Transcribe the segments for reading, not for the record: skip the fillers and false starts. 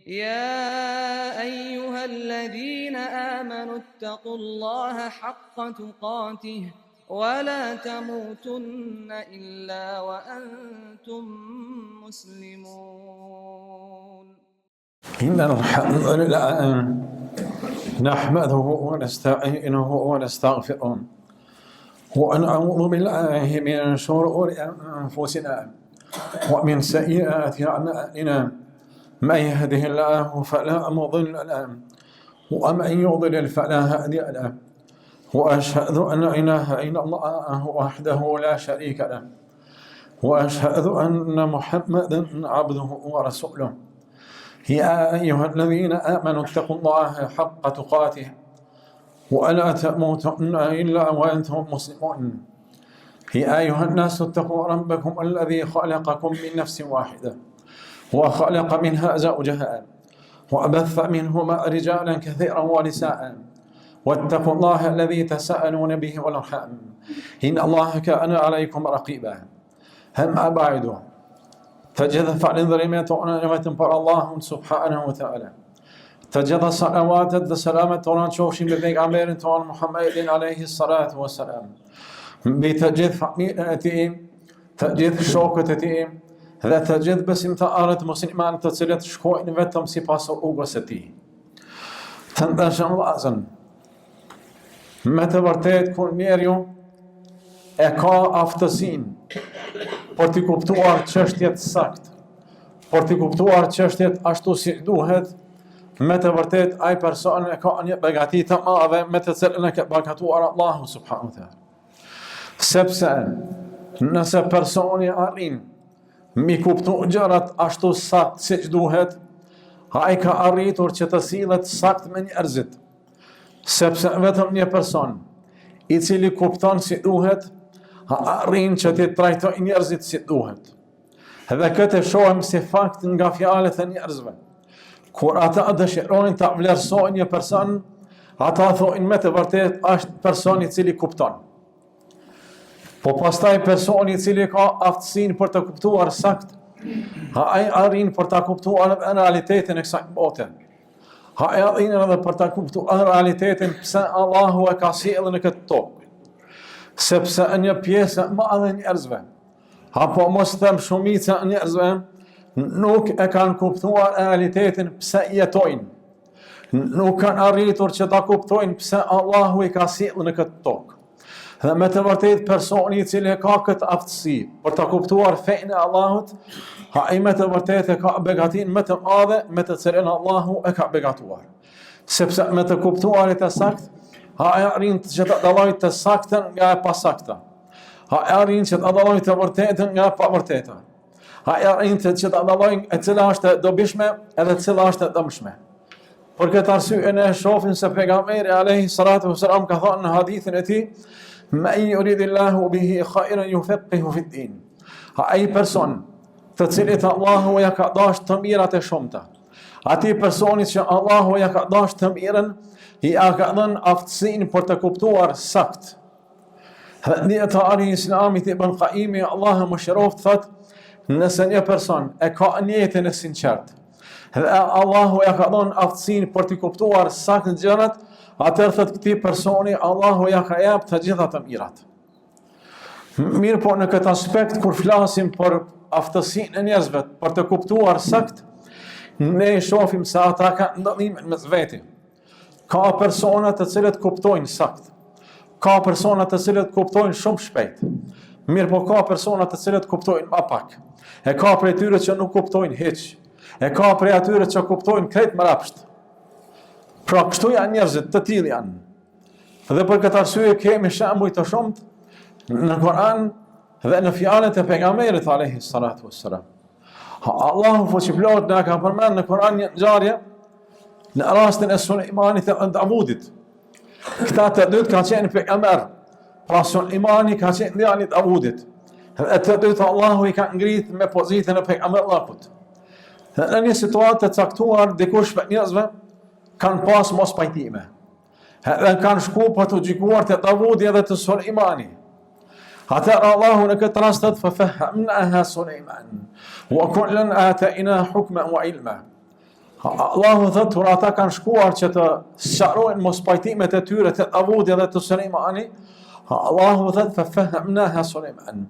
يا أيها الذين آمنوا اتقوا الله حق تقاته ولا تموتن إلا وأنتم مسلمون. إن الحمد لله نحمده ونستعينه ونستغفره ونعوذ بالله من شرور أنفسنا ومن سيئات أعمالنا من يهده الله فلا مضل له ومن يضلل فلا هادي له وأشهد أن لا إله إلا الله وحده لا شريك له وأشهد أن محمدا عبده ورسوله. يا أيها الذين آمنوا اتقوا الله حق تقاته ولا تموتن إلا وأنتم مسلمون. يا أيها الناس اتقوا ربكم الذي خلقكم من نفس واحدة وخلق منها زوجها وبث منهما رجالا كثيرا ونساء واتقوا الله الذي تساءلون به والأرحام إن الله كان عليكم رقيبا. أما بعد تجد فعلندريمات ونعمة بر الله سبحانه وتعالى تجد صلوات السلامة ونشوش ببيغامبر تون محمد عليه الصلاة والسلام بتجد فعميلتهم تجد شوكتهم هذا تجد بس انت آرت مسلمان تسلت شكوين vetëm si pas rrugës së tij. Të ndashëm vllazën, me të vërtet kur njeriu e ka aftësinë për të kuptuar çështjet saktë, për të kuptuar çështjet ashtu si duhet, me të vërtet ai person e ka një begati të madhe me të cilën e ka beqatuar Allahu subhanahu wa taala. Sepse nëse personi arrin mi kuptu gjërat ashtu sakt si që duhet, ai ka arritur që të sillet sakt me njerëzit. Sepse vetëm një person i cili kupton si duhet, arrin që të trajtoj njerëzit si duhet. Dhe këtë shohim si fakt nga fjalët e njerëzve. Kur ata dëshirojnë ta vlerësojnë një person, ata thojnë me të vërtet është personi i cili kupton. Po pastaj personi i cili ka aftësinë për të kuptuar sakt, ai arrin për ta kuptuar realitetin e kësaj bote. Ai arrin edhe për ta kuptuar realitetin pse Allahu e ka sjellë në këtë tokë. Sepse një pjesë e madhe e njerëzve, apo mos them shumica e njerëzve, nuk e kanë kuptuar realitetin pse jetojnë. Nuk kanë arritur që ta kuptojnë pse Allahu i ka sjellë në këtë tokë. Dhe me të vërtet personi i cili ka këtë aftësi për të kuptuar fenë e Allahut, ai me të vërtet e ka begatinë më të madhe me të cilën Allahu e ka begatuar. Sepse me të kuptuarit e sakt, ai arrin që të dallojë të saktën nga e pasakta. Ai arrin që të dallojë të vërtetën nga e pavërteta. Ai arrin që të dallojë e cila është e dobishme edhe e cila është e dëmshme. Për këtë arsye ne shohim se pejgamberi alayhi salatu wasalam ka thënë në hadithin e tij: "Men yuridillahu bihi khairan yufaqihu fi din." Ai person të cilit Allahu ja ka dashur të mirat e shumta, atij personit që Allahu ja ka dashur të mirën, i ka dhënë aftësinë për të kuptuar sakt. Dietari i Islamit Ibn Qayyim, Allahu mëshiroft, thotë, nëse një person e ka niyetin e sinqert, dhe Allahu ja ka dhënë aftësinë për të kuptuar sakt gjërat, atëherë thotë këtij personi Allahu ja ka jap të gjitha të mirat. Mirë, po në këtë aspekt kur flasim për aftësinë e njerëzve për të kuptuar sakt, ne shohim se ata kanë ndallimin mes veti. Ka persona të cilët kuptojnë sakt. Ka persona të cilët kuptojnë shumë shpejt. Mirë, po ka persona të cilët kuptojnë më pak. E ka prej tyre që nuk kuptojnë hiç. E ka prej atyre që kuptojnë krejt më rapsht. Pra kështu janë njerëzit, të tillë janë. Dhe për këtë arsye kemi shembuj të shumtë në Kur'an dhe në fjalët e pejgamberit alayhi salatu wassalam. Allahu fuqiplot na ka përmend në Kur'an një ngjarje në rastin e Sulejmanit e Davudit. Këta të dytë kanë qenë pejgamber. Pra Sulejmani ka qenë djali i Davudit. Dhe të dytë Allahu i ka ngritë me pozitën e pejgamberit. Në një situatë të caktuar, dikush për njerëzve kanë pas mos pajtime. Dhe kanë shku për të gjykuar të Davudi edhe të Sulejmani. Atëherë Allahu në këtë rast thotë فَفَهَّمْنَاهَا سُلَيْمَانَ وَكُلًّا آتَيْنَا حُكْمًا وَعِلْمًا. Allahu thot, kur ata kanë shkuar që të sqarojnë mos pajtimet e tyre të Davudit dhe të Sulejmanit, Allahu thot, fafahhamnaha Sulejman.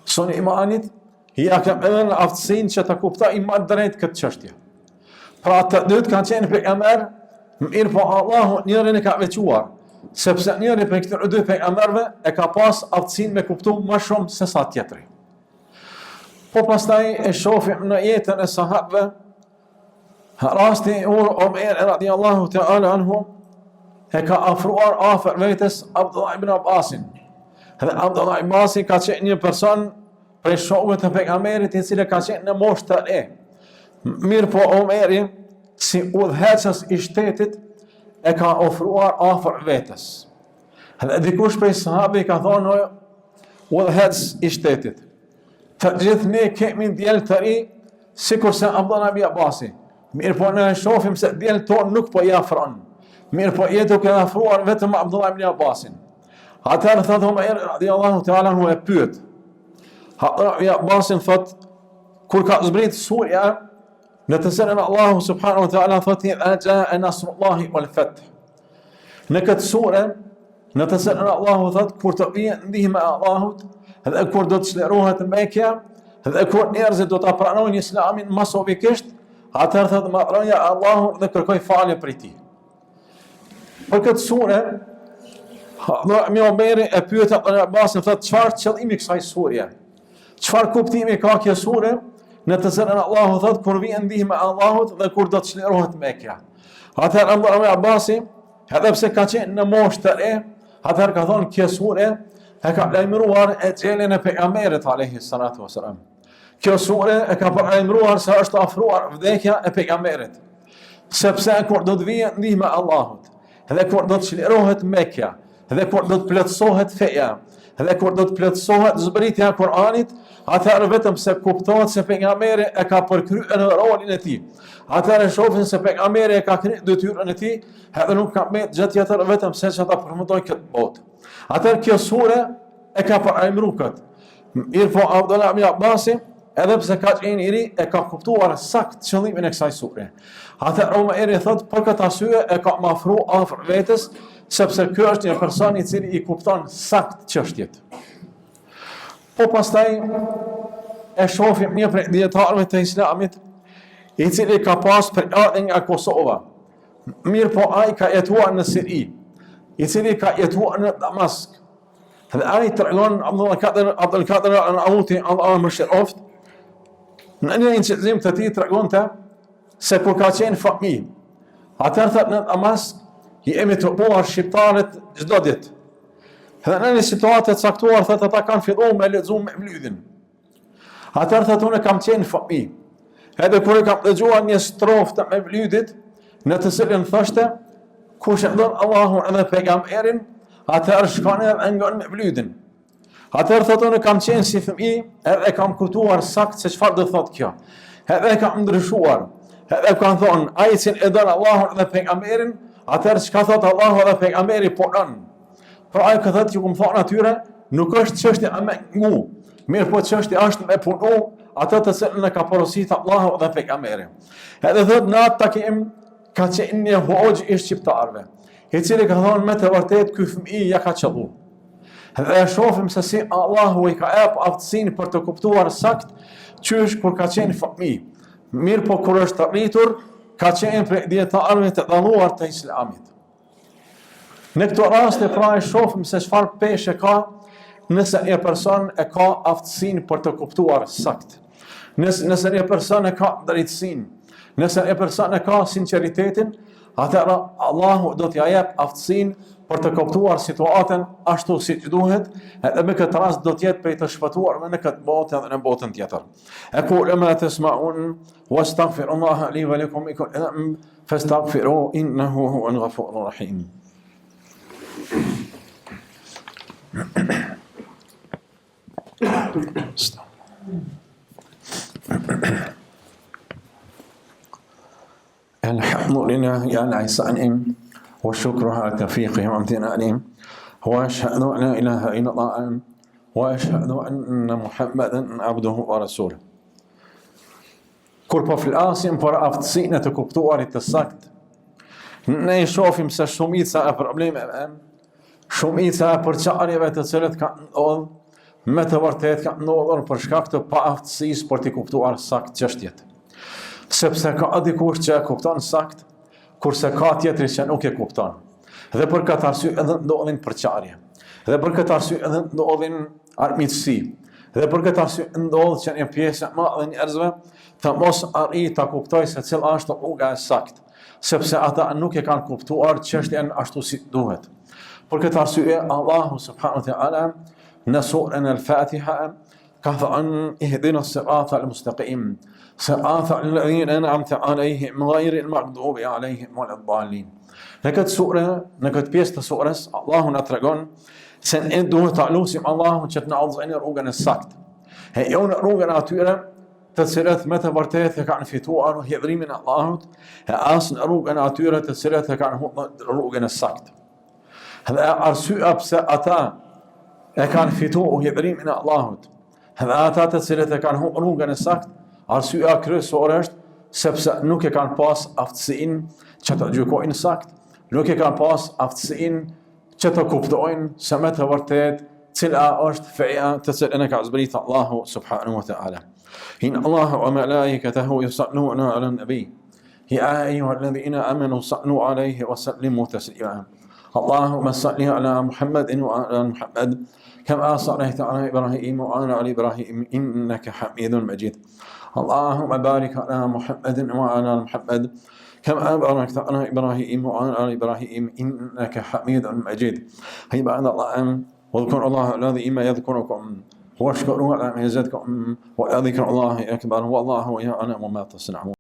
Sulejmanit ja ka dhënë aftësinë që të kuptojë më drejt këtë çështje. Pra të dytë kanë qenë pejgamber, mirë po Allahu njërin e ka veçuar, sepse njëri prej këtyre dy pejgamberëve e ka pas aftësinë me kuptu më shumë se sa tjetri. Po pastaj e shohim në jetën e sahabëve, rasti Omer radiallahu ta'ala anhu e ka afruar afër vetes Abdullah ibn Abbasin. Dhe Abdullah ibn Abbasi ka qenë një person prej shokëve të pejgamberit i cili ka qenë në moshë të re. Mirë po Omeri, si udhëheqës i shtetit, e ka ofruar afër vetes. Dhe dikush prej sahabi ka thonë, udhëheqës i shtetit, të gjithë ne kemi djelë të ri, sikur se Abdullah ibn Abbasi. Mirë po ne shohim se djelë tonë nuk po i afron. Mirë po jetu ke afruar vetëm Abdullah ibn Abbasin. Atëherë thotë Omer radiallahu ta'ala anhu e pyet. Abdullah ibn Abbasin thot, kur ka zbrit surja, në të cilën Allahu subhanahu wa ta'ala thotë idha jaa nasrullahi wal fath. Në këtë sure, në të cilën Allahu thotë kur të vijë ndihma e Allahut, dhe kur do të çlirohet Mekja, dhe kur njerëzit do ta pranojnë Islamin masovikisht, atëherë thotë madhroja Allahu dhe kërkoj falje prej tij. Për këtë sure, Omeri e pyet Abbasin, thotë çfarë qëllimi kësaj sure? Çfarë kuptimi ka kjo sure? Në të cilën Allahu thotë kur vjen ndihma e Allahut dhe kur do të çlirohet Mekja. Atëherë Abbasi, edhe pse ka qenë në moshë të re, atëherë ka thonë kjo sure e ka lajmëruar e xhelin e pejgamberit alayhi salatu wasalam. Kjo sure e ka lajmëruar se është afruar vdekja e pejgamberit. Sepse kur do të vijë ndihma e Allahut, dhe kur do të çlirohet Mekja, dhe kur do të plotësohet feja, dhe kur do të plotësohet zbritja e Kur'anit, atëherë vetëm se kuptohet se pejgamberi e ka përkryer rolin e tij. Atëherë shohin se pejgamberi e ka kryer detyrën e tij, edhe nuk ka më gjë tjetër vetëm se ta përmendoj këtë botë. Atëherë kjo sure e ka përemruar këtë. Mirë po Abdullah ibn Abbasi, edhe pse ka qenë i ri, e ka kuptuar sakt qëllimin e kësaj sure. Atëherë Omeri thot, për këtë arsye e ka afru afër vetes, sepse ky është një person i cili i kupton sakt çështjet. Po pastaj e shohim një prej dietarëve të Islamit, i cili ka pas përardhje nga Kosova. Mirë po ai ka jetuar në Siri, i cili ka jetuar në Damask. Dhe ai tregon Abdul Qadir al-Auti, Allahu më shëroft, në një incizim të tij tregonte se kur ka qenë fëmijë, atëherë thot në Damask jemi të buar shqiptarët çdo ditë. Dhe në një situatë të caktuar thot ata kanë filluar me lexuar me vlydhin. Atëherë thot unë kam qenë fëmijë. Edhe kur e kam dëgjuar një strofë me vlydit, në të cilën thoshte kush e don Allahun edhe pejgamberin, atëherë shkon edhe ngon me vlydin. Atëherë thot unë kam qenë si fëmijë, edhe kam kuptuar sakt se çfarë do thot kjo. Edhe kam ndryshuar. Edhe kanë thonë ai që e don Allahun edhe pejgamberin, atëherë çka thot Allahu edhe pejgamberi punon. Pra ai ka thot që më thonë atyre, nuk është çështje me ngu, mirë po çështja është me punu atë të cilën e ka porositur Allahu dhe pejgamberi. Edhe thot në atë takim ka qenë një hoxh i shqiptarëve, i cili ka thonë me të vërtetë ky fëmijë ja ka qellu. Dhe shohim se si Allahu i ka jap aftësinë për të kuptuar sakt çysh kur ka qenë fëmijë. Mirë po kur është rritur, ka qenë prej dietarëve të dalluar të Islamit. Në këto raste pra e shohim se çfarë peshë ka nëse një person e ka aftësinë për të kuptuar sakt. Nëse një person e ka drejtësinë, nëse një person e ka sinqeritetin, atëherë Allahu do t'ja jep aftësinë për të kuptuar situatën ashtu siç duhet, edhe me këtë rast do të jetë prej të shpëtuarve në këtë botë edhe në botën tjetër. Aqulu ma tasma'un wastaghfirullaha li wa lakum fastaghfiruhu innahu huwal ghafurur rahim. الحمد لله على إحسانه والشكر على توفيقه وامتنانه وأشهد أن لا إله إلا الله وأشهد أن محمدا عبده ورسوله. kur po flasim për aftësinë e të kuptuarit të saktë, ne i shohim se shumica e problemeve, shumica e përçarjeve të cilët kanë ndodhur, me të vërtetë kanë ndodhur për shkak të paaftësisë për të kuptuar saktë çështjet. Sepse ka dikush që e kupton saktë, kurse ka tjetri që nuk e kupton. Dhe për këtë arsye edhe ndodhin përçarje. Dhe për këtë arsye edhe ndodhin armiqësi. Dhe për këtë arsye ndodh që një pjesë e madhe e njerëzve të mos arrijë ta kuptojë se cila është rruga e saktë, sepse ata nuk e kanë kuptuar çështjen ashtu si duhet. Për këtë arsye Allahu subhanahu wa taala në surën Al-Fatiha ka thënë ihdina as-sirata al-mustaqim, sirata alladhina an'amta alayhim ghayril maghdubi alayhim waladdallin. Në këtë sure, në këtë pjesë të surës, Allahu na tregon se ne duhet ta lutim Allahun që të na udhëzojë rrugën e saktë. E jo në rrugën e atyre të cilët me të vërtetë e kanë fituar hidhrimin e Allahut, e as në rrugën e atyre të cilët e kanë humbur rrugën e saktë. Dhe arsyeja pse ata e kanë fituar hidhrimin e Allahut, dhe ata të cilët e kanë humbur rrugën e saktë, arsyeja kryesore është sepse nuk e kanë pas aftësinë që të gjykojnë saktë, nuk e kanë pas aftësinë që të kuptojnë se me të vërtetë cila është feja të cilën e ka zbritur Allahu subhanahu wa ta'ala. Inna Allaha wa malaikatahu yusalluna 'alan nabi. Ya ayyuhalladhina amanu sallu 'alayhi wa sallimu taslima. Allahumma salli 'ala Muhammadin wa 'ala Muhammad kama sallaita 'ala Ibrahim wa 'ala ali Ibrahim innaka Hamidun Majid. Allahumma barik 'ala Muhammadin wa 'ala Muhammad كما باركت على إبراهيم وعلى إبراهيم إنك حميد مجيد. عباد الله واذكروا الله الذي ما يذكركم واشكروا على ما يزدكم وذكر الله أكبر والله يعلم ما تصنعون.